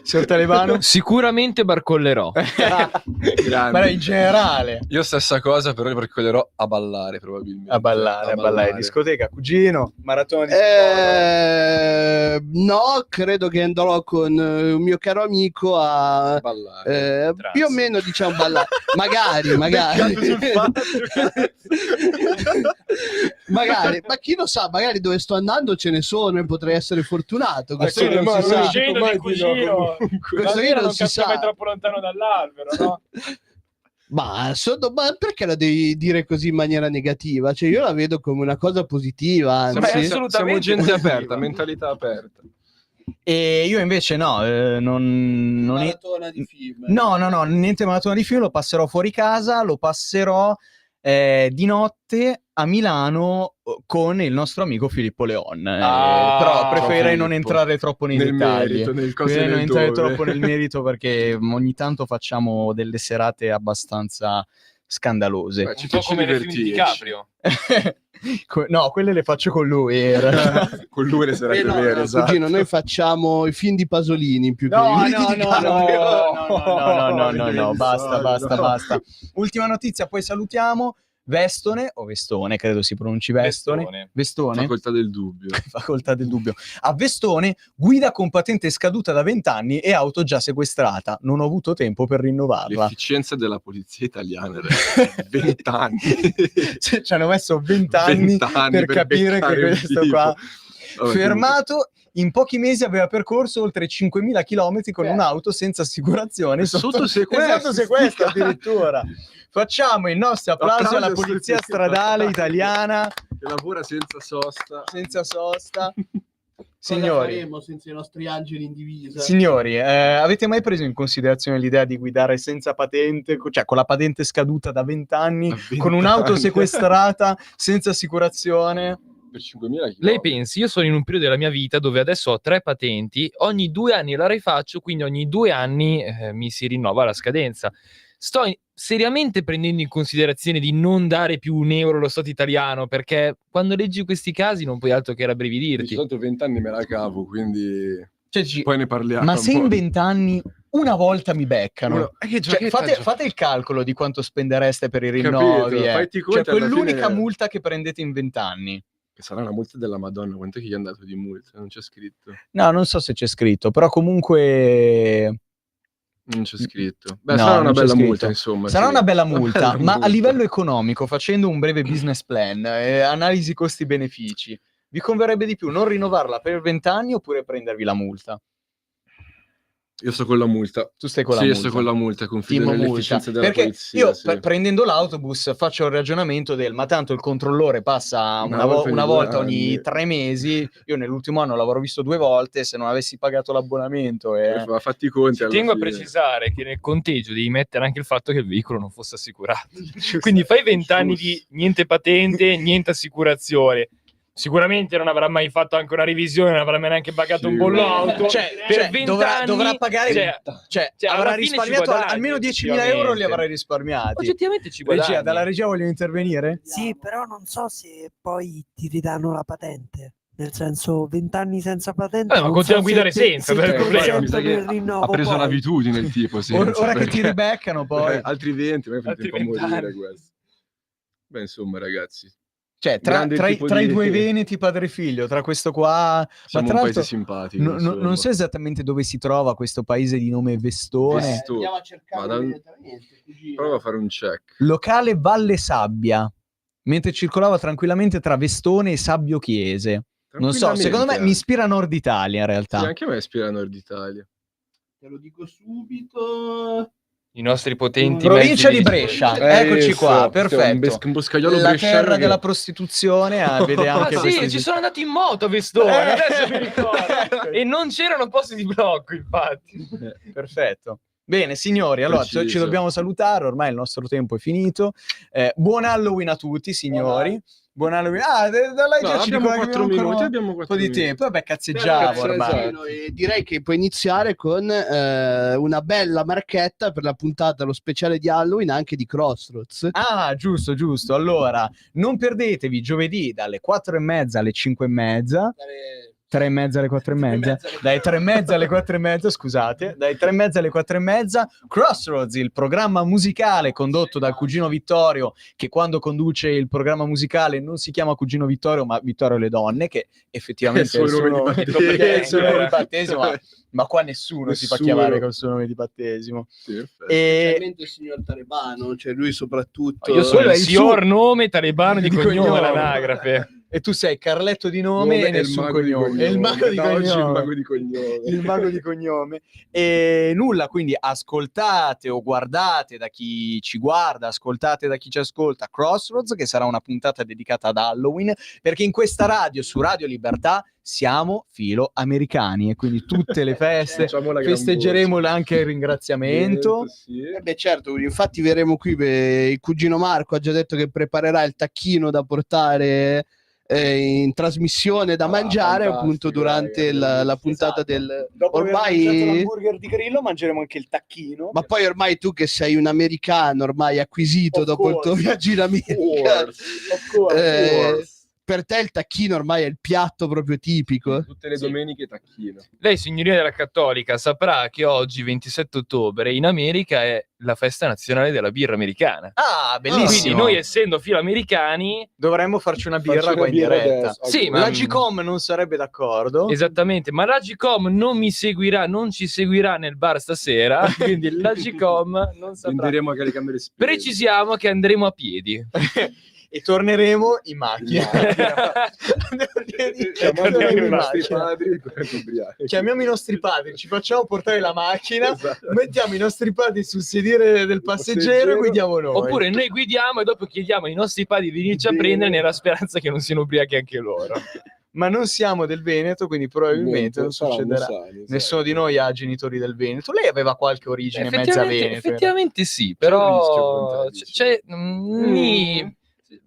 Signor Talebano? Sicuramente barcollerò. Grande. Ma in generale. Io stessa cosa, però barcollerò a ballare probabilmente. A ballare. Discoteca, cugino, maratona di no, credo che andrò con un mio caro amico a ballare. Più o meno diciamo ballare. magari magari, ma chi lo sa, magari dove sto andando ce ne sono e potrei essere fortunato. Questo non si sa. Questo io non si sa. troppo lontano dall'albero, no? Ma perché la devi dire così in maniera negativa? Cioè io la vedo come una cosa positiva, anzi. Siamo gente aperta, mentalità aperta. E io invece no, Maratona di film. No, niente maratona di film, lo passerò fuori casa, lo passerò di notte a Milano con il nostro amico Filippo Leon. Però preferirei non entrare troppo nei dettagli. Preferirei non entrare troppo nel merito perché ogni tanto facciamo delle serate abbastanza scandalose. Beh, ci piace divertirci. No, quelle le faccio con lui. Con lui le serate vere, esatto. Cugino, noi facciamo i film di Pasolini più che No, basta. Ultima notizia, poi salutiamo. Vestone, o Vestone, credo si pronunci Vestone. Facoltà del dubbio. A Vestone, guida con patente scaduta da 20 anni e auto già sequestrata. Non ho avuto tempo per rinnovarla. L'efficienza della polizia italiana. 20 anni. Ci hanno messo 20 anni per capire che questo qua... Fermato, in pochi mesi aveva percorso oltre 5.000 km con un'auto senza assicurazione sotto sequestro addirittura. Facciamo i nostri applausi alla polizia stradale italiana che lavora senza sosta. Signori, faremo senza i nostri angeli in divisa? Signori, avete mai preso in considerazione l'idea di guidare senza patente, cioè con la patente scaduta da 20 anni, con un'auto sequestrata, senza assicurazione? Per 5.000 km. Lei pensi, io sono in un periodo della mia vita dove adesso ho 3 patenti, ogni 2 anni la rifaccio, quindi ogni 2 anni mi si rinnova la scadenza. Sto seriamente prendendo in considerazione di non dare più un euro allo Stato italiano, perché quando leggi questi casi non puoi altro che rabbrividirti. Sotto 20 anni me la cavo, quindi poi ne parliamo. Ma se in 20 anni una volta mi beccano, Cioè, fate il calcolo di quanto spendereste per i rinnovi. Cioè, quell'unica multa che prendete in 20 anni. Che sarà una multa della Madonna, quanto è che gli è andato di multa? Non c'è scritto. No, non so se c'è scritto, però comunque... Non c'è scritto. Beh, sarà una bella multa, insomma. Sarà una bella multa, ma a livello economico, facendo un breve business plan, analisi costi-benefici, vi converrebbe di più non rinnovarla per 20 anni oppure prendervi la multa? Io sto con la multa. Tu stai con la multa? Sì, io sto con la multa, confido nell'efficienza della polizia. Io prendendo l'autobus faccio il ragionamento del ma tanto il controllore passa una volta ogni 3 mesi, io nell'ultimo anno l'avrò visto 2 volte, se non avessi pagato l'abbonamento fatti i conti. Ci tengo a precisare che nel conteggio devi mettere anche il fatto che il veicolo non fosse assicurato. Quindi fai 20 anni di niente patente, niente assicurazione. Sicuramente non avrà mai fatto anche una revisione, non avrà mai neanche pagato un bollo auto. Per 20 anni dovrà pagare, avrà risparmiato almeno 10.000 euro, li avrai risparmiati. Oggettivamente ci guadagni. Dalla regia vogliono intervenire? Sì, però non so se poi ti ridanno la patente. Nel senso, 20 anni senza patente. Ma continua a guidare senza, per il problema. Ha preso l'abitudine il tipo. Ora che ti ribeccano poi. Altri 20, ma fa tempo a morire questo. Beh, insomma, ragazzi. Cioè, tra i 2 veneti padre e figlio, tra questo qua... Siamo un paese simpatico. Non so esattamente dove si trova questo paese di nome Vestone. Andiamo a cercarlo immediatamente. Prova a fare un check. Locale Valle Sabbia, mentre circolava tranquillamente tra Vestone e Sabbio Chiese. Non so, secondo me mi ispira Nord Italia in realtà. Sì, anche a me ispira Nord Italia. Te lo dico subito. I nostri potenti Provincia mezzi di Brescia, eccoci qua, perfetto. Un boscaiolo La bresciano terra che- della prostituzione, vede anche Ah, questi- sì, ci sono andato in moto a Vestone, adesso mi ricordo. E non c'erano posti di blocco, infatti. Perfetto. Bene, signori, allora Preciso. ci dobbiamo salutare, ormai il nostro tempo è finito. Buon Halloween a tutti, signori. Buon Halloween. Da lei No, già ci abbiamo dico che 4 ancora minuti, abbiamo un 4 po' di minuti. tempo. Vabbè, cazzeggiavo ormai. E direi che puoi iniziare con una bella marchetta per la puntata, lo speciale di Halloween anche di Crossroads. Ah, giusto. Allora, non perdetevi giovedì dalle 4:30 alle 5:30. 3:30 alle 4:30, dai 3:30 alle 4:30, scusate, dai 3:30 alle 4:30, Crossroads, il programma musicale condotto dal cugino Vittorio, che quando conduce il programma musicale non si chiama cugino Vittorio, ma Vittorio le donne, che effettivamente è il suo nome di battesimo, ma qua nessuno si fa chiamare col suo nome di battesimo. Specialmente il signor Talebano, cioè lui soprattutto. Io sono Quello è il il signor suo- nome, Talebano di cognome cognome. all'anagrafe. E tu sei Carletto di nome e nessun cognome. È il mago di Da oggi cognome. il mago di cognome. Il mago di cognome. E nulla, quindi ascoltate o guardate da chi ci guarda, ascoltate da chi ci ascolta Crossroads, che sarà una puntata dedicata ad Halloween, perché in questa radio, su Radio Libertà, siamo filo americani e quindi tutte le feste Facciamo la gran festeggeremo anche il ringraziamento. Beh, certo, infatti verremo qui, il cugino Marco ha già detto che preparerà il tacchino da portare in trasmissione da mangiare appunto durante la puntata del Dopo aver mangiato ormai. l'hamburger di grillo mangeremo anche il tacchino. Ma poi ormai tu che sei un americano ormai acquisito Of dopo il tuo course. viaggio in America, per te il tacchino ormai è il piatto proprio tipico. Tutte le domeniche tacchino. Lei, signoria della Cattolica, saprà che oggi, 27 ottobre, in America è la festa nazionale della birra americana. Ah, bellissimo. Quindi noi, essendo filoamericani, dovremmo farci una birra qua in diretta. Sì, ma ma la Gcom non sarebbe d'accordo. Esattamente, ma la Gcom non ci seguirà nel bar stasera, quindi la Gcom non saprà. Tenderemo a caricare le spese. Precisiamo che andremo a piedi. E torneremo in macchina. Chiamiamo i nostri padri per ubriachi. Chiamiamo i nostri padri, ci facciamo portare la macchina, Esatto. mettiamo i nostri padri sul sedile del passeggero e guidiamo noi. Oppure noi guidiamo e dopo chiediamo ai nostri padri di venirci a prendere nella speranza che non siano ubriachi anche loro. Ma non siamo del Veneto, quindi probabilmente non succederà. Nessuno di noi ha genitori del Veneto. Lei aveva qualche origine mezza veneta. Effettivamente sì, però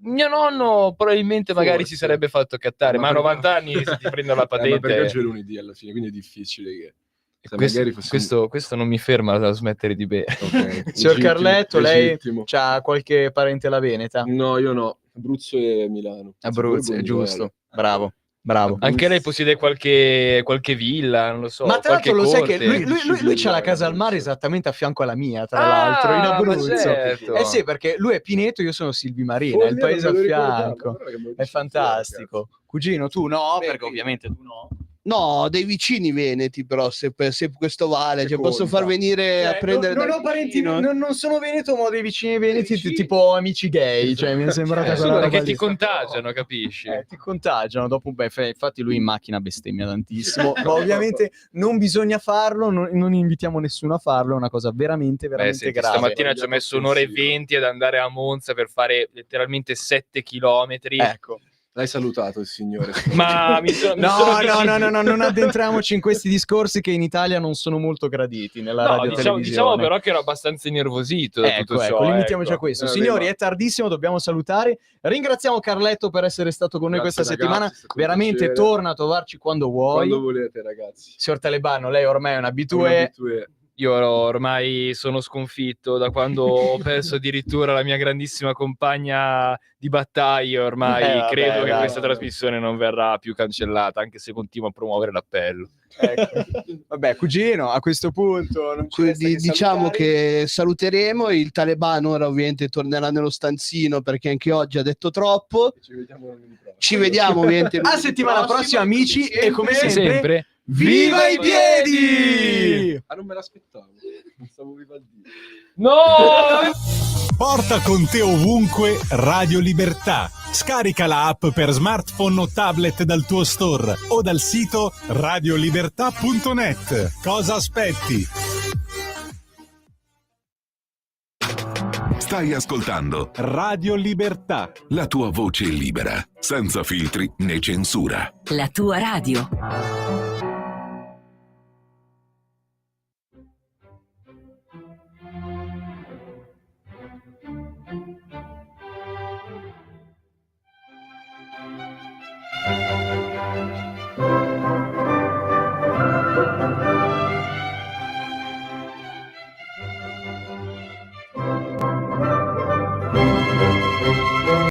mio nonno probabilmente magari si sarebbe fatto cattare, ma a 90 anni se ti prendono la Ma perché patente. oggi è lunedì alla fine, quindi è difficile che... se magari fossimo- Questo non mi ferma da smettere di bere. Ok, Signor Carletto, lei legittimo. ha qualche parente alla Veneta? No, io no. Abruzzo e Milano. Abruzzo, è giusto. Bravo. Anche lei possiede qualche villa, non lo so. Ma tra l'altro lo sai che corte. lui c'ha la casa al mare esattamente a fianco alla mia, tra l'altro, in ma Abruzzo. certo. Eh sì, perché lui è Pineto, io sono Silvi Marina, il paese a fianco. È fantastico. Cugino, tu no, perché ovviamente tu no. No, dei vicini veneti, però se questo vale, cioè, posso far venire a prendere. Non ho parenti, non sono veneto, ma ho dei vicini veneti tipo amici gay, cioè mi è sembrata quella roba che lì. ti contagiano, capisci? Ti contagiano dopo, infatti lui in macchina bestemmia tantissimo, ma ovviamente non bisogna farlo, non invitiamo nessuno a farlo, è una cosa veramente Senti, grave. stamattina ci ho messo un'ora e 20 ad andare a Monza per fare letteralmente 7 chilometri. Ecco. L'hai salutato il signore. Ma No, non addentriamoci in questi discorsi che in Italia non sono molto graditi nella radio televisione. Diciamo però che ero abbastanza innervosito da tutto ciò. Limitiamoci a questo. Signori, è tardissimo, dobbiamo salutare. Ringraziamo Carletto per essere stato con noi Grazie, questa ragazzi, settimana. è stato un Veramente piacere. torna a trovarci quando vuoi. Quando volete, ragazzi. Signor Talebano, lei ormai è un abitué. Io ormai sono sconfitto da quando ho perso addirittura la mia grandissima compagna di battaglia. Ormai Vabbè, credo che dai. questa trasmissione non verrà più cancellata, anche se continuo a promuovere l'appello. Ecco. Vabbè, cugino, a questo punto non ci resta che Diciamo salutare. che saluteremo il Talebano, ora ovviamente tornerà nello stanzino perché anche oggi ha detto troppo. Ci vediamo ovviamente a settimana prossima, amici, e come sempre, viva i piedi! Ah, non me l'aspettavo. Pensavo Vivaldi. No! Porta con te ovunque Radio Libertà. Scarica la app per smartphone o tablet dal tuo store o dal sito radiolibertà.net. Cosa aspetti? Stai ascoltando Radio Libertà. la tua voce libera, senza filtri né censura. La tua radio.